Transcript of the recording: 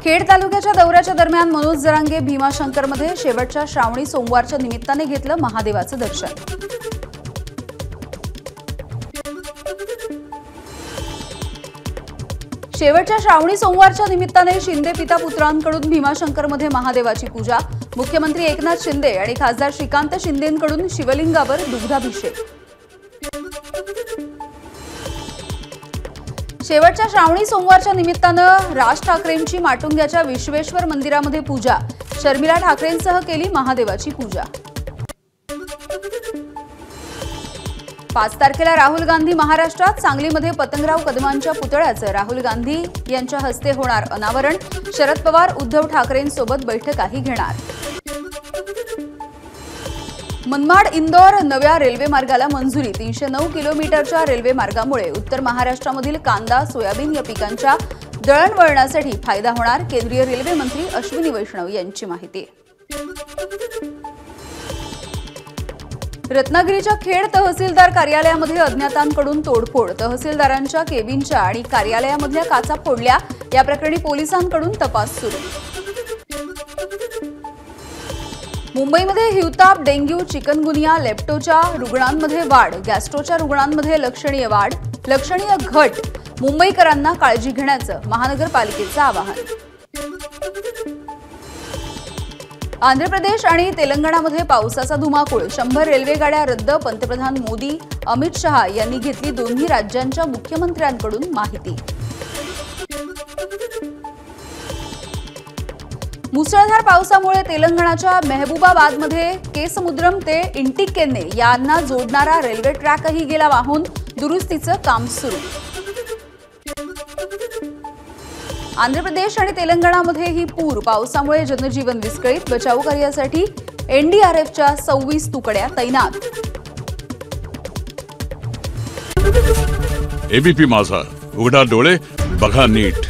खेड तालुक्याच्या दौऱ्याच्या दरम्यान मनोज जरांगे भीमाशंकरमध्ये शेवटच्या श्रावणी सोमवारच्या निमित्ताने घेतलं महादेवाचं दर्शन। शेवटच्या श्रावणी सोमवारच्या निमित्ताने शिंदे पिता पुत्रांकडून भीमाशंकरमध्ये महादेवाची पूजा। मुख्यमंत्री एकनाथ शिंदे आणि खासदार श्रीकांत शिंदेंकडून शिवलिंगावर दुग्धाभिषेक। शेवटच्या श्रावणी सोमवारच्या निमित्तानं राज ठाकरेंची माटुंग्याच्या विश्वेश्वर मंदिरामध्ये पूजा। शर्मिला ठाकरेंसह केली महादेवाची पूजा। 5 तारखेला राहुल गांधी महाराष्ट्रात सांगलीमध्ये पतंगराव कदमांच्या पुतळ्याचं राहुल गांधी यांच्या हस्ते होणार अनावरण। शरद पवार उद्धव ठाकरेंसोबत बैठकही घेणार। मनमाड इंदौर नव्या रेल्वे मार्गाला मंजुरी। 309 किलोमीटरच्या रेल्वे मार्गामुळे उत्तर महाराष्ट्रामधील कांदा सोयाबीन या पिकांच्या दळणवळणासाठी फायदा होणार। केंद्रीय रेल्वे मंत्री अश्विनी वैष्णव यांची माहिती। रत्नागिरीच्या खेड तहसीलदार कार्यालयामध्ये अज्ञातांकडून तोडफोड। तहसीलदारांच्या केबिनच्या आणि कार्यालयामधल्या काचा फोडल्या। या प्रकरणी पोलिसांकडून तपास सुरू। मुंबईमध्ये हिवताप, डेंग्यू, चिकनगुनिया, लेप्टोच्या रुग्णांमध्ये वाढ। गॅस्ट्रोच्या रुग्णांमध्ये लक्षणीय वाढ, लक्षणीय घट। मुंबईकरांना काळजी घेण्याचं महानगरपालिकेचं आवाहन। आंध्र प्रदेश आणि तेलंगणामध्ये पावसाचा धुमाकूळ। 100 रेल्वेगाड्या रद्द। पंतप्रधान मोदी, अमित शहा यांनी घेतली दोन्ही राज्यांच्या मुख्यमंत्र्यांकडून माहिती। मुसळधार पावसामुळे तेलंगणाच्या मेहबूबाबादमध्ये केसमुद्रम ते इंटिकेन्ने यांना जोडणारा रेल्वे ट्रॅकही गेला वाहून। दुरुस्तीचं काम सुरू। आंध्र प्रदेश आणि तेलंगणामध्येही पूर। पावसामुळे जनजीवन विस्कळीत। बचाव कार्यासाठी एनडीआरएफच्या 26 तुकड्या तैनात। एबीपी माझा, उघडा डोळे बघा नीट।